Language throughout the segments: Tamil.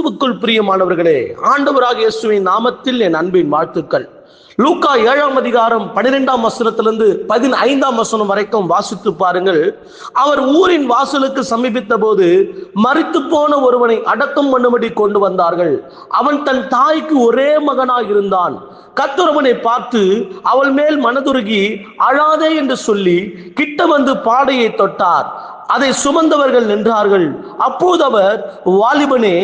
கிறிஸ்துவுக்குள் பிரியமானவர்களே, ஆண்டவராகிய இயேசுவின் நாமத்தில் என் அன்பின் வாழ்த்துக்கள். லூக்கா 7ஆம் அதிகாரம் 12ஆம் வசனத்திலிருந்து 15ஆம் வசனம் வரைக்கும் வாசித்து பாருங்கள். அவர் ஊரின் வாசலுக்கு சமீபித்த போது மரித்து போன ஒருவனை அடக்கம் பண்ணும்படி கொண்டு வந்தார்கள். அவன் தன் தாய்க்கு ஒரே மகனாய் இருந்தான். கர்த்தர் அவனை பார்த்து அவள் மேல் மனதுருகி அழாதே என்று சொல்லி கிட்ட வந்து பாடையை தொட்டார். அதை சுமந்தவர்கள் நின்றார்கள். அப்போது அவர், வாலிபனே,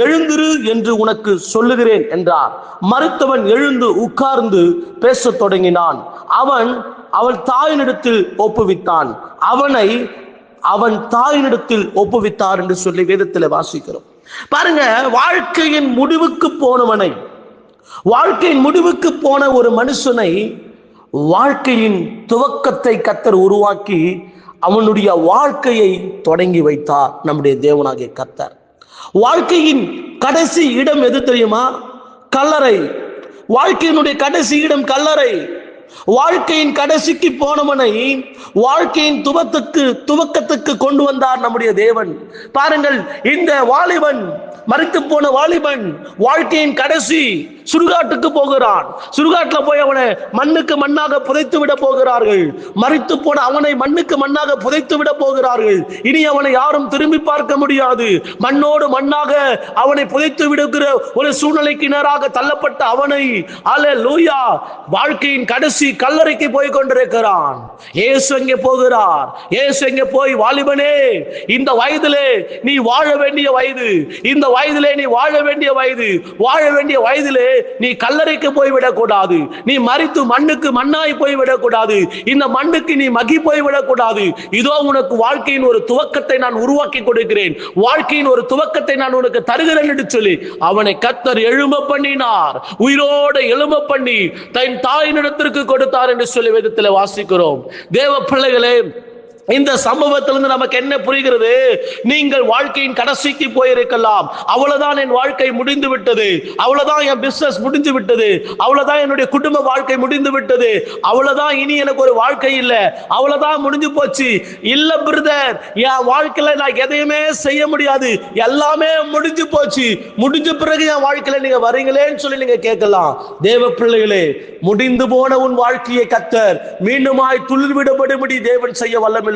எழுந்திரு என்று உனக்கு சொல்லுகிறேன் என்றார். மரித்தவன் எழுந்து உட்கார்ந்து பேசத் தொடங்கினான். அவள் தாயினிடத்தில் ஒப்புவித்தான். அவனை அவன் தாயினிடத்தில் ஒப்புவித்தார் என்று சொல்லி வேதத்தில் வாசிக்கிறோம். பாருங்க, வாழ்க்கையின் முடிவுக்கு போன ஒரு மனுஷனை வாழ்க்கையின் துவக்கத்தை கர்த்தர் உருவாக்கி அவனுடைய வாழ்க்கையை தொடங்கி வைத்தார் நம்முடைய தேவனாகிய கர்த்தர். வாழ்க்கையின் கடைசி இடம் எது தெரியுமா? கல்லறை. வாழ்க்கையினுடைய கடைசி இடம் கல்லறை. வாழ்க்கையின் கடைசிக்கு போனவனை வாழ்க்கையின் துவக்கத்துக்கு கொண்டு வந்தார் நம்முடைய தேவன். பாருங்கள், இந்த வாலிபன், மரித்து போன வாலிபன் வாழ்க்கையின் கடைசி சுடுகாட்டுக்கு போகிறான். சுடுகாட்டில் போய் அவனை மண்ணுக்கு மண்ணாக புதைத்து விட போகிறார்கள். மரித்து போன அவனை மண்ணுக்கு மண்ணாக புதைத்து விட போகிறார்கள். இனி அவனை யாரும் திரும்பி பார்க்க முடியாது. மண்ணோடு மண்ணாக அவனை புதைத்து விடுகிற ஒரு சூழ்நிலைக்கு நேராக தள்ளப்பட்ட அவனை, அல்லேலூயா, வாழ்க்கையின் கடைசி கல்லறைக்கு போய் கொண்டிருக்கிறான். இயேசு எங்கே போகிறார்? இயேசு எங்கே போய், வாலிபனே, இந்த வயதிலே நீ வாழ வேண்டிய வயது, இந்த வயதிலே நீ வாழ வேண்டிய வயதிலே நீ கல்லறைக்கு போய்விடக் கூடாது. நீ மரித்து மண்ணுக்கு மண்ணாய் போய்விடக் கூடாது. இந்த மண்ணுக்கு நீ மகி போய்விடக் கூடாது. இதோ உனக்கு வாழ்க்கையின் ஒரு துவக்கத்தை நான் உருவாக்கி கொடுக்கிறேன். வாழ்க்கையின் ஒரு துவக்கத்தை நான் உனக்கு தருகிறேன் என்று சொல்லி அவனை கர்த்தர் எழும்ப பண்ணினார். உயிரோடு எழும்ப பண்ணி தன் தாயினிடத்திற்கு கொடுத்தார் என்று சொல்லி வேதத்தில் வாசிக்கிறோம். தேவ பிள்ளைகளே, இந்த சம்பவத்திலிருந்து நமக்கு என்ன புரிகிறது? நீங்கள் வாழ்க்கையின் கடைசிக்கு போயிருக்கலாம். அவ்வளவுதான், என் வாழ்க்கை முடிந்து விட்டது, அவ்வளவுதான் என் பிசினஸ் முடிஞ்சு விட்டது, அவ்வளவுதான் என்னுடைய குடும்ப வாழ்க்கை முடிந்து விட்டது, அவ்வளவுதான், இனி எனக்கு ஒரு வாழ்க்கை இல்லை, அவ்வளவுதான், முடிஞ்சு போச்சு. இல்ல பிரதர், என் வாழ்க்கையில நான் எதையுமே செய்ய முடியாது, எல்லாமே முடிஞ்சு போச்சு. முடிஞ்ச பிறகு என் வாழ்க்கையில நீங்க வரீங்களேன்னு சொல்லி நீங்க கேட்கலாம். தேவ பிள்ளைகளே, முடிந்து போன உன் வாழ்க்கையை கர்த்தர் மீண்டுமாய் துளிர்விடப்படும்படி தேவன் செய்ய வல்லமை.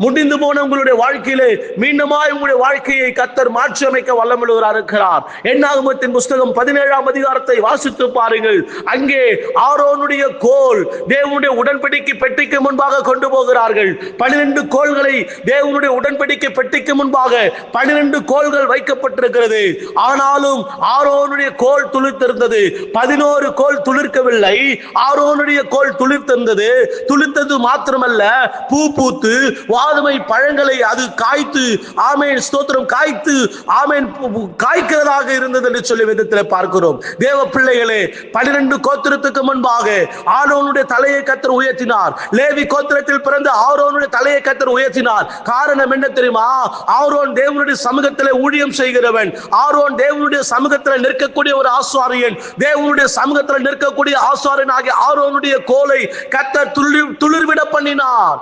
முடிந்து போன உங்களுடைய வாழ்க்கையிலே மீண்டுமாய் உங்களுடைய வாழ்க்கையை கர்த்தர் மாற்றி அமைக்க வல்லமையுள்ளவராக இருக்கிறார். என்னாகமத்தின் புஸ்தகம் 17ஆம் அதிகாரத்தை வாசித்து பாருங்கள். அங்கே ஆரோனுடைய கோல் தேவனுடைய உடன்படிக்கை பெட்டிக்கு முன்பாக கொண்டு போகிறார்கள். 12 கோல்களை தேவனுடைய உடன்படிக்கை பெட்டிக்கு முன்பாக 12 கோல்கள் வைக்கப்பட்டிருக்கிறது. ஆனாலும் ஆரோனுடைய கோல் துளிர்த்திருந்தது. 11 கோல் துளிர்க்கவில்லை. ஆரோனுடைய கோல் துளிர்த்திருந்தது. துளிர்த்தது மாத்திரமல்ல, பூ பூத்து வாதுமை பழங்களை அது காய்த்து, ஆமேன், ஸ்தோத்திரம், காய்த்து, ஆமேன், காய்க்கிறதாக இருந்தது என்று சொல்லி விதத்தில் பார்க்கிறோம். தேவ பிள்ளைகளே, 12 கோத்திரத்துக்கு முன்பாக ஆரோனுடைய தலையை கர்த்தர் உயர்த்தினார். லேவி கோத்திரத்தில் பிறந்த ஆரோனுடைய தலையை கர்த்தர் உயர்த்தினார். காரணம் என்ன தெரியுமா? ஆரோன் தேவனுடைய சமூகத்திலே ஊழியம் செய்கிறவன். ஆரோன் தேவனுடைய சமூகத்தில் நிற்கக்கூடிய ஒரு ஆசாரியன். தேவனுடைய சமூகத்தில் நிற்கக்கூடிய ஆசாரியன் ஆகிய ஆரோனுடைய கோலை கர்த்தர் துளிர்விட பண்ணினார்.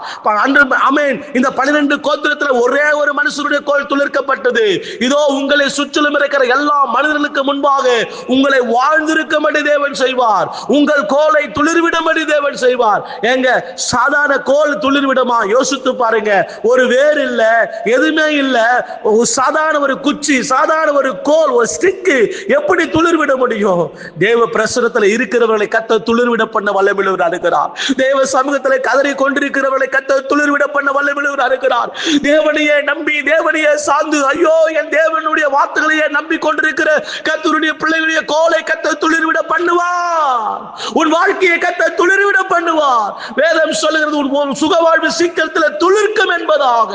இந்த 12 கோத்திரத்தில் ஒரே ஒரு மனுஷனுடைய கோல் துளிர்க்கப்பட்டது. இதோ உங்களை சுற்றிலும் இருக்கிற எல்லா மனிதர்களுக்கு முன்பாக உங்களை வாழ்ந்திருக்கும்படி தேவன் செய்வார். உங்கள் கோலை துளிர்விடும்படி தேவன் செய்வார். எங்க சாதாரண கோல் துளிர்விடுமா? யோசித்து பாருங்க. ஒரு வேர் இல்ல, எதுவுமே இல்ல, சாதாரண ஒரு குச்சி, சாதாரண ஒரு கோல், ஒரு ஸ்டிக் எப்படி துளிர்விட முடியும்? தேவ பிரசனத்தில் இருக்கிறவர்களை கர்த்தர் துளிர்விட பண்ண வல்லமையுள்ளவராக இருக்கிறார். தேவ சமூகத்தில் கதறி கொண்டிருக்கிறவர்களை கர்த்தர் துளிர்விட பண்ண வல்லமையுள்ளவராக இருக்கிறார். தேவனையே நம்பி, தேவனையே சார்ந்து, ஐயோ, என் தேவனுடைய வார்த்தைகளையே நம்பி கொண்டிருக்கிற கர்த்தருடைய பிள்ளைகளுடைய கோலை கர்த்தர் துளிர்விட பண்ணுவார். உன் வாழ்க்கையை கர்த்தர் துளிர்விட பண்ணுவார். வேதம் சொல்லுகிறது, உன் சுகவாழ்வு சீக்கிரத்தில் துளிர்க்கும் என்பதாக.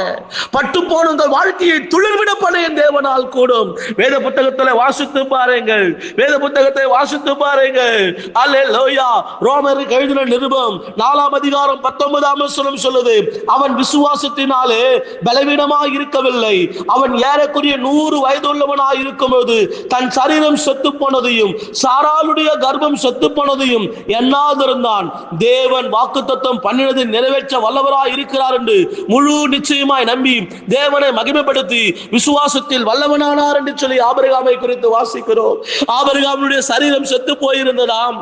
பட்டு போன உங்கள் வாழ்க்கையை துளிர்விட பண்ண என் தேவனால் கூடும். வேத புத்தகத்தில் வாசித்து பாருங்கள். வேத புத்தகத்தை வாசித்து பாருங்கள். அல்லேலூயா. ரோமருக்கு எழுதின நிருபம் 4ஆம் அதிகாரம் 19ஆம் வசனம் சொல்லுது, அவன் விசுவாசத்தினாலே பலவீனமாக இருக்கவில்லை. அவன் ஏறக்குறைய 100 வயது வயதுள்ளவனாய் இருக்கும்போது தன் சரீரம் செத்து போனதையும் சாராளுடைய கர்ப்பம் செத்து போனதையும் எண்ணாதிருந்தான். தேவன் வாக்குத்தத்தம் பண்ணினதை நிறைவேற்ற வல்லவராய் இருக்கிறார் என்று முழு நிச்சயமாய் நம்பி தேவனை மகிமைப்படுத்தி விசுவாசத்தில் வல்லவனானார் என்று சொல்லி ஆபிரகாமை குறித்து வாசிக்கிறோம். ஆபிரகாமுடைய சரீரம் செத்து போயிருந்ததாம்.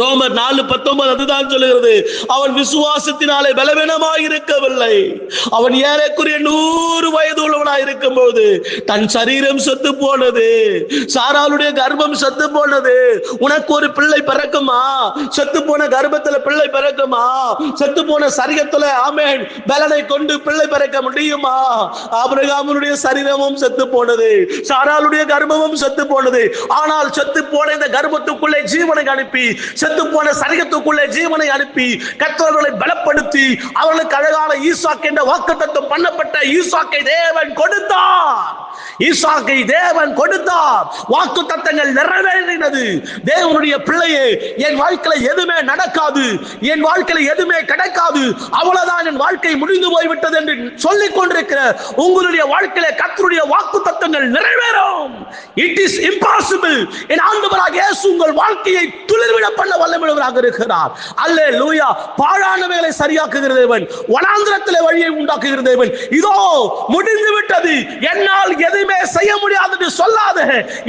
ரோமர் 4:19 அதுதான் சொல்லுகிறது. அவன் விசுவாசத்தினாலே பலவீனமாய் இருக்கவில்லை. அவன் ஏறக்குறைய 100 வயது உள்ளவனாய் இருக்கும் போது தன் சரீரம் செத்து போனது, சாராளுடைய கர்ப்பம் செத்து போனது. உனக்கு ஒரு பிள்ளை பிறக்குமா? செத்து போன கர்ப்பத்துல பிள்ளை பிறக்குமா? செத்து போன சரீரத்துல ஆமென் பலனை கொண்டு பிள்ளை பிறக்க முடியுமா? ஆபிரகாமுடைய சரீரமும் செத்து போனது, சாராளுடைய கர்ப்பமும் செத்து போனது. ஆனால் செத்து போன இந்த கர்ப்பத்துக்குள்ளே ஜீவனை அனுப்பி, செத்து போன சரீரத்துக்குள்ளே ஜீவனை அனுப்பி கர்த்தர்களை பலப்படுத்தி அவர்களுக்கு அழகான ஈசாக்கு என்ற வாக்குத்தத்தம் பண்ணப்பட்ட ஈசாக்கை தேவன் கொடுத்தார். ஈசாக்கை தேவன் கொடுத்தார். வாக்குத்தத்தங்கள் நிறைவேறினது. தேவனுடைய பிள்ளையே, என் வாழ்க்கையில எதுவுமே நடக்காது, என் வாழ்க்கையில எதுவுமே கிடைக்காது, அவ்வளவுதான் என் வாழ்க்கை முடிந்து போய்விட்டது என்று சொல்லிக் கொண்டிருக்கிற உங்களுடைய வாழ்க்கையில கர்த்தருடைய வாக்குத்தத்தங்கள் நிறைவேறும். It is impossible. என் ஆண்டவராகிய இயேசு உங்கள் வாழ்க்கையை துளிர்விட பண்ண வல்லமையுள்ளவராக இருக்கிறார். அல்லேலூயா. பாழானவைகளை சரியாக்குகிற தேவன், வனாந்திரத்திலே வழியை உண்டாக்குகிற தேவன். இதோ முடிந்து விட்டது, என்னால் எதுவுமே செய்ய முடியாது என்று சொல்லாத,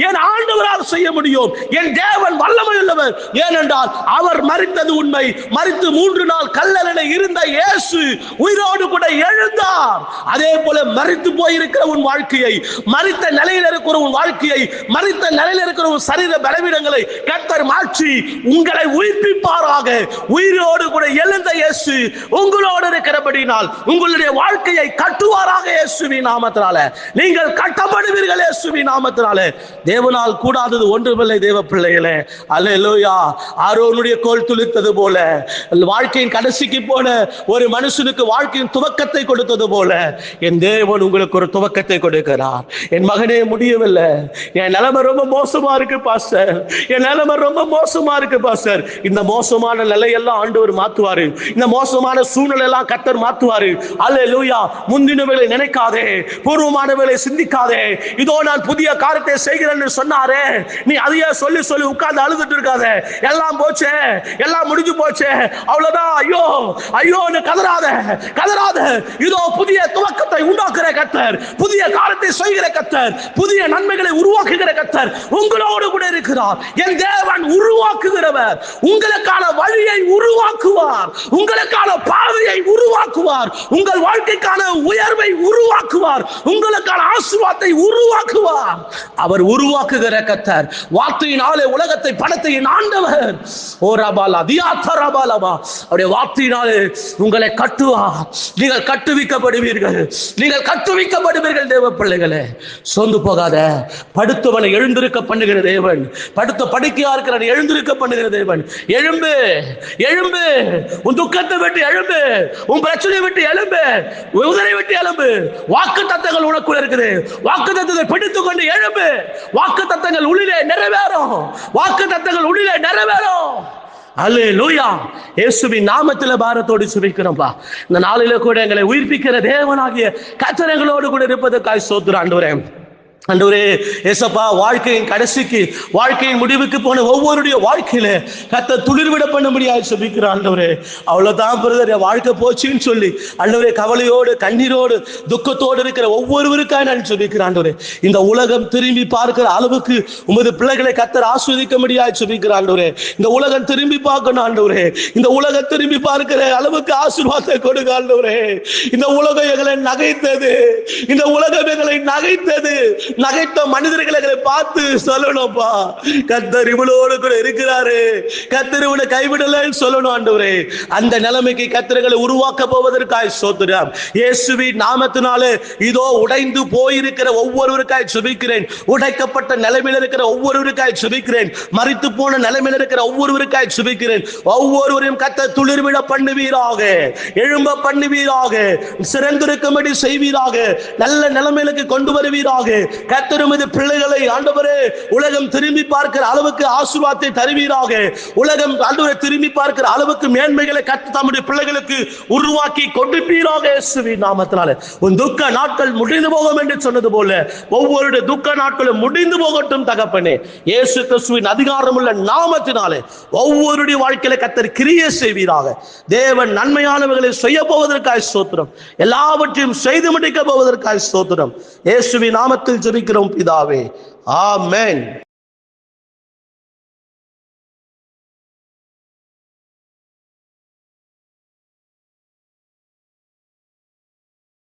என் ஆண்டவரால் செய்ய முடியும். என் தேவன் வல்லமையுள்ளவர். ஏனென்றால் அவர் மரித்தது உண்மை. மரித்து 3 நாள் கல்லறையிலே இருந்த இயேசு உயிரோடு கூட எழுந்தார். அதே போல மரித்து போயிருக்கிற உன் வாழ்க்கையை, மரித்த நிலையில் இருக்கிற உன் வாழ்க்கையை, மரித்த நிலையில் இருக்கிற உன் சரீர பலவீனங்களை கர்த்தர் மாற்றி உங்களை உயிர்ப்பிப்பாராக. உயிரோடு கூட எழுந்த இயேசு உங்களோடு இருக்கிறபடினால் உங்களுடைய வாழ்க்கையை கட்டுவாராக. இயேசுவின் நாமத்தினால நீங்கள் கட்டப்படுவீர்கள். இயேசுவின் நாமத்தினால தேவனால் கூடாதது ஒன்றுமில்லை. தேவ பிள்ளைகளே, அல்லேலூயா. ஆரோனுடைய கோல் துளிர்த்தது போல, வாழ்க்கையின் கடைசிக்கு போன ஒரு மனுஷனுக்கு வாழ்க்கையின் துவக்கத்தை கொடுத்தது போல என் தேவன் உங்களுக்கு ஒரு துவக்கத்தை கொடுக்கிறார். என் மகனே, முடியவில்லை, என் நிலைமை ரொம்ப மோசமா இருக்கு பாஸ்டர், என் நிலைமை ரொம்ப மோசமா இருக்கு பாஸ்டர். இந்த மோசமான நிலையெல்லாம் ஆண்டவர் மாத்துவாரு. இந்த மோசமான சூழ்நிலை எல்லாம் கர்த்தர் மாத்துவாரு. அல்லேலூயா. முந்தினவைகளை நினைக்காதே, பூர்வமானவைகளை சிந்திக்காதே. இதோ நான் புதிய காரியத்தை செய்கிறேன்னு சொன்னாரே, நீ அதையே சொல்லி சொல்லி உட்கார்ந்து அழுதுட்டு இருக்காத. எல்லாம் போச்சே, எல்லாம் முடிஞ்சு போச்சே, அவ்வளவுதான், ஐயோ ஐயோ கதறாத, கதறாத. இதோ புதிய துவக்கத்தை உண்டாக்குற கர்த்தர், புதிய காரியத்தை செய்கிற கர்த்தர், புதிய நன்மைகளை உருவாக்குகிற கர்த்தர் உங்களோடு கூட இருக்கிறார். என் தேவன் உருவாக்குகிறவர். உங்களுக்கான வழியை உருவாக்குவார், உங்களுக்கான பாதையை உருவாக்குவார், உங்கள் வாழ்க்கைக்கான உயர்வை உருவாக்குவார், உங்களுக்கான ஆசீர்வாதத்தை உருவாக்குவார். அவர் உருவாக்குகிற கர்த்தர். வார்த்தையினாலே உலகத்தை படைத்த ஆண்டவர். ஓ ரபாலா தியாத்தா ரபாலமா, அவருடைய வார்த்தையினாலே உங்களை கட்டுவார். நீங்கள் கட்டுவிக்கப்படுவீர்கள், நீங்கள் கட்டுவிக்கப்படுவீர்கள். தேவ பிள்ளைகளே, சோர்ந்து போகாத. படுத்தவனை எழுந்திருக்க பண்ணுகிற தேவன், படுத்த படுக்கையா இருக்கிற எழுந்திருக்க பண்ணுகிற தேவன். எழும்பு, எழும்பு, உன் துக்கத்தை விட்டு எழும்பு, உன் பிரச்சனையை விட்டு எழும்பு, உதரை விட்டு எழும்பு. வாக்கு தத்தங்கள் உனக்குள்ள இருக்குது. வாக்கு தத்தத்தை பிடித்துக் கொண்டு எழும்பு. வாக்கு தத்தங்கள் உள்ளிலே நிறைவேறும். வாக்கு தத்தங்கள் உள்ளிலே நிறைவேறும். அல்லேலூயா. இயேசுவின் நாமத்திலே பாரத்தோடு சுபிக்கிறோம்பா. இந்த நாளிலே கூட எங்களை உயிர்ப்பிக்கிற தேவனாகிய கர்த்தர் எங்களோடு கூட இருப்பதற்காக ஸ்தோத்திரம் ஆண்டவரே. ஆண்டவரே, ஏசப்பா, வாழ்க்கையின் கடைசிக்கு, வாழ்க்கையின் முடிவுக்கு போன ஒவ்வொருடைய வாழ்க்கையில கர்த்தர் துளிர்விட பண்ண முடியாது சுபிக்கிற ஆண்டவரே. அவ்வளவுதான் பிரதர், வாழ்க்கை போச்சுன்னு சொல்லி ஆண்டவரே கவலையோடு கண்ணீரோடு துக்கத்தோடு இருக்கிற ஒவ்வொருவருக்காக நான் சுபிக்கிற ஆண்டவரே. இந்த உலகம் திரும்பி பார்க்கிற அளவுக்கு உமது பிள்ளைகளை கர்த்தர் ஆஸ்வதிக்க முடியாது சுபிக்கிற ஆண்டவரே. இந்த உலகம் திரும்பி பார்க்கணும் ஆண்டவரே. இந்த உலகம் திரும்பி பார்க்கிற அளவுக்கு ஆசீர்வாதத்தை கொடுங்க ஆண்டவரே. இந்த உலகம் எங்களை நகைத்தது, இந்த உலகம் எங்களை நகைத்தது. நகைத்த மனிதர்களை பார்த்து சொல்லணும்ப்பா, கர்த்தர் இவளோடு கூட இருக்கிறாரு, கர்த்தர் இவனை கைவிடலன்னு சொல்லணும் ஆண்டவரே. அந்த நிலைமைக்கு கர்த்தர்களை உருவாக்க போவதற்காக ஸ்தோத்திரம். இயேசுவின் நாமத்தினாலே இதோ உடைந்து போயிருக்கிற ஒவ்வொருவருக்காய் சுபிக்கிறேன். உடைக்கப்பட்ட நிலைமையில் இருக்கிற ஒவ்வொருவருக்காய் சுபிக்கிறேன். மரித்து போன நிலைமையில் இருக்கிற ஒவ்வொருவருக்காய் சுபிக்கிறேன். ஒவ்வொருவரையும் கர்த்தர் துளிர்விட பண்ணுவீராக, எழும்ப பண்ணுவீராக, சிறந்திருக்கும்படி செய்வீராக, நல்ல நிலைமைகளுக்கு கொண்டு வருவீராக. கர்த்தர் உமது பிள்ளைகளை ஆண்டவரே உலகம் திரும்பி பார்க்கிற அளவுக்கு ஆசீர்வாதத்தை தருவீராக. உலகம் ஆண்டவரை திரும்பி பார்க்கிற அளவுக்கு மேன்மைகளை கர்த்தர் தம்முடைய பிள்ளைகளுக்கு உருவாக்கி கொடுப்பீராக இயேசுவின் நாமத்தினாலே. உன் துக்க நாட்கள் முடிந்து போகும் என்று சொன்னது போல ஒவ்வொரு துக்க நாட்களும் முடிந்து போகட்டும் தகப்பனே. இயேசு கிறிஸ்துவின் அதிகாரமுள்ள நாமத்தினாலே ஒவ்வொருடைய வாழ்க்கையில கர்த்தர் கிரியை செய்வீராக. தேவன் நன்மையானவர்களை செய்ய போவதற்காக ஸ்தோத்திரம். எல்லாவற்றையும் செய்து முடிக்க போவதற்காக ஸ்தோத்திரம். இயேசுவின் நாமத்தில் ஜெபிக்கிறோம் பிதாவே, ஆமென்.